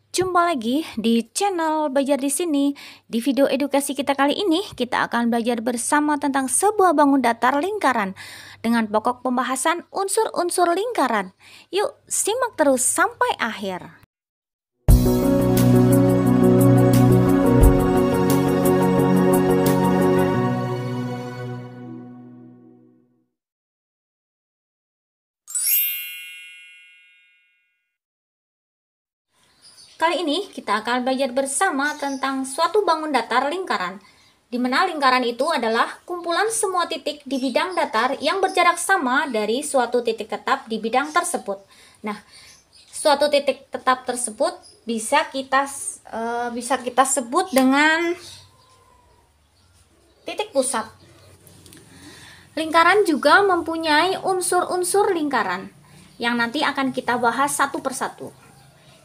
Jumpa lagi di channel Belajar di sini. Di video edukasi kita kali ini, kita akan belajar bersama tentang sebuah bangun datar lingkaran dengan pokok pembahasan unsur-unsur lingkaran. Yuk, simak terus sampai akhir. Kali ini kita akan belajar bersama tentang suatu bangun datar lingkaran, di mana lingkaran itu adalah kumpulan semua titik di bidang datar yang berjarak sama dari suatu titik tetap di bidang tersebut. Nah, suatu titik tetap tersebut bisa kita sebut dengan titik pusat. Lingkaran juga mempunyai unsur-unsur lingkaran yang nanti akan kita bahas satu persatu.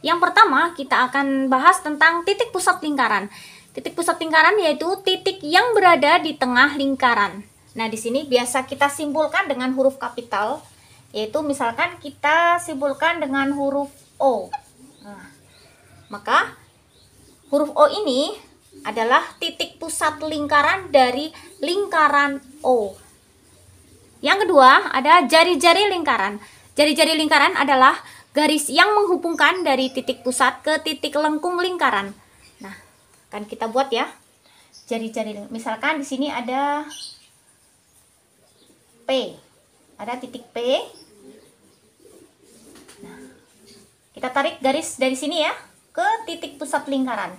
Yang pertama, kita akan bahas tentang titik pusat lingkaran. Titik pusat lingkaran yaitu titik yang berada di tengah lingkaran. Nah, di sini biasa kita simpulkan dengan huruf kapital, yaitu misalkan kita simpulkan dengan huruf O. Nah, maka huruf O ini adalah titik pusat lingkaran dari lingkaran O. Yang kedua, ada jari-jari lingkaran. Jari-jari lingkaran adalah garis yang menghubungkan dari titik pusat ke titik lengkung lingkaran. Nah, akan kita buat ya jari-jari. Misalkan di sini ada P, ada titik P. Nah, kita tarik garis dari sini ya ke titik pusat lingkaran.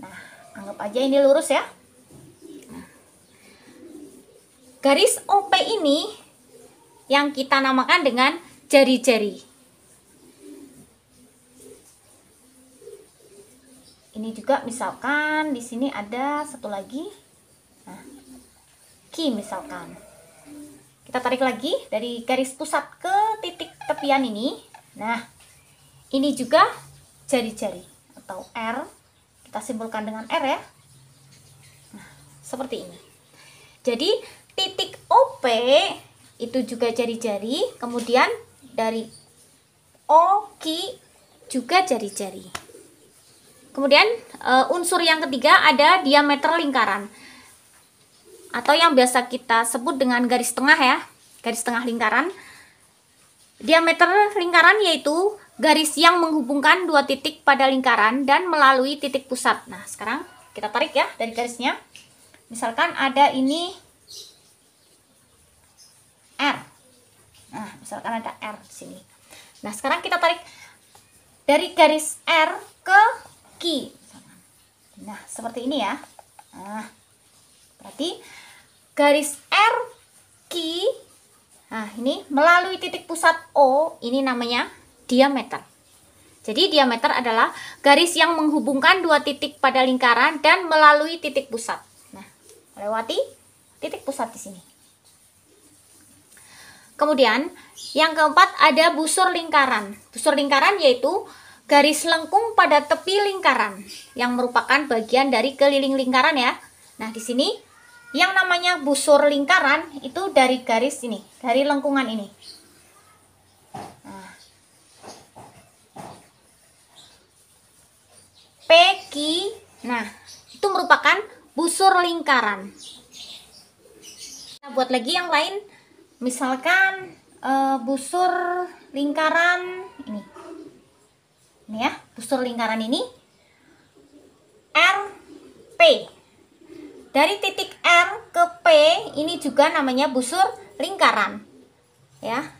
Nah, anggap aja ini lurus ya. Nah, garis OP ini yang kita namakan dengan jari-jari. Ini juga misalkan di sini ada satu lagi, nah, Q misalkan. Kita tarik lagi dari garis pusat ke titik tepian ini. Nah, ini juga jari-jari atau R. Kita simpulkan dengan R ya. Nah, seperti ini. Jadi titik OP itu juga jari-jari, kemudian dari O, Q juga jari-jari. Kemudian unsur yang ketiga ada diameter lingkaran, atau yang biasa kita sebut dengan garis tengah ya, garis tengah lingkaran. Diameter lingkaran yaitu garis yang menghubungkan dua titik pada lingkaran dan melalui titik pusat. Nah, sekarang kita tarik ya dari garisnya. Misalkan ada ini R. Nah, misalkan ada R di sini. Nah, sekarang kita tarik dari garis R ke Q. Nah, seperti ini ya. Nah, berarti garis R Q, nah ini melalui titik pusat O, ini namanya diameter. Jadi diameter adalah garis yang menghubungkan dua titik pada lingkaran dan melalui titik pusat. Nah, melewati titik pusat di sini. Kemudian yang keempat ada busur lingkaran. Busur lingkaran yaitu garis lengkung pada tepi lingkaran yang merupakan bagian dari keliling lingkaran ya. Nah, di sini yang namanya busur lingkaran itu dari garis ini, dari lengkungan ini. Nah, PQ, nah itu merupakan busur lingkaran. Kita buat lagi yang lain, misalkan busur lingkaran ini. Ini ya, busur lingkaran ini RP. Dari titik R ke P ini juga namanya busur lingkaran. Ya.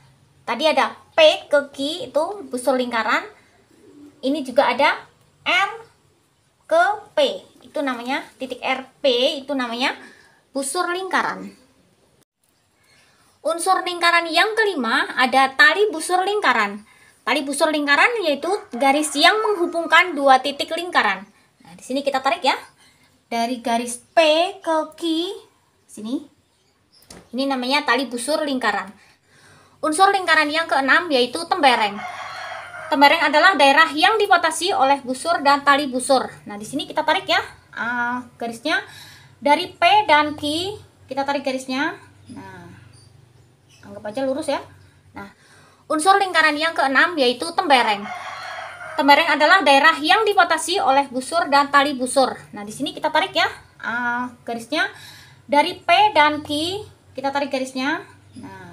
Tadi ada P ke Q itu busur lingkaran. Ini juga ada R ke P. Itu namanya titik RP, itu namanya busur lingkaran. Unsur lingkaran yang kelima ada tali busur lingkaran. Tali busur lingkaran yaitu garis yang menghubungkan dua titik lingkaran. Nah, di sini kita tarik ya. Dari garis P ke Q sini. Ini namanya tali busur lingkaran. Unsur lingkaran yang keenam yaitu tembereng. Tembereng adalah daerah yang dibatasi oleh busur dan tali busur. Nah, di sini kita tarik ya. Garisnya dari P dan Q, kita tarik garisnya. Nah, anggap aja lurus ya. Nah, unsur lingkaran yang keenam yaitu tembereng. tembereng adalah daerah yang dibatasi oleh busur dan tali busur. Nah, di sini kita tarik ya garisnya dari P dan Q, kita tarik garisnya. Nah,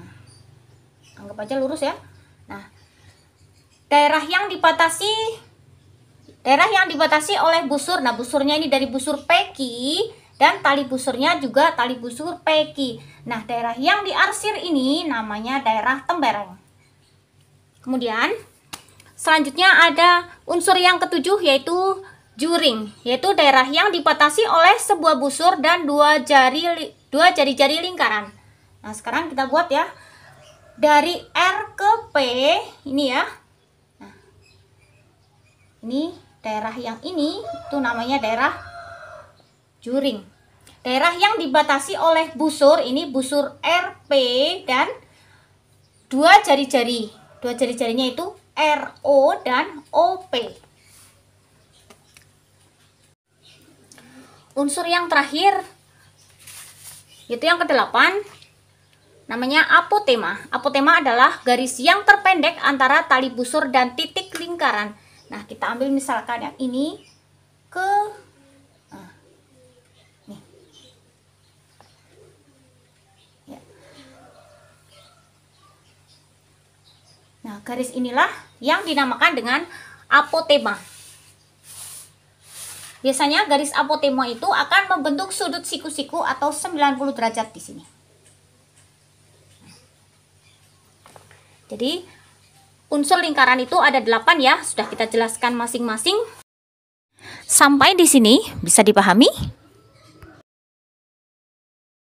anggap aja lurus ya. Nah, daerah yang dibatasi oleh busur. Nah, busurnya ini dari busur PQ dan tali busurnya juga tali busur PQ. Nah, daerah yang diarsir ini namanya daerah tembereng. Kemudian selanjutnya ada unsur yang ketujuh, yaitu juring, yaitu daerah yang dibatasi oleh sebuah busur dan dua jari-jari lingkaran. Nah, sekarang kita buat ya. Dari R ke P ini ya. Nah, ini daerah yang ini itu namanya daerah juring. Daerah yang dibatasi oleh busur, ini busur RP dan dua jari-jari. Dua jari-jarinya itu RO dan OP. Unsur yang terakhir, yaitu yang ke-8, namanya apotema. Apotema adalah garis yang terpendek antara tali busur dan titik lingkaran. Nah, kita ambil misalkan yang ini ke nih. Ya. Nah, garis inilah yang dinamakan dengan apotema. Biasanya garis apotema itu akan membentuk sudut siku-siku atau 90 derajat di sini. Jadi, unsur lingkaran itu ada 8 ya, sudah kita jelaskan masing-masing. Sampai di sini bisa dipahami?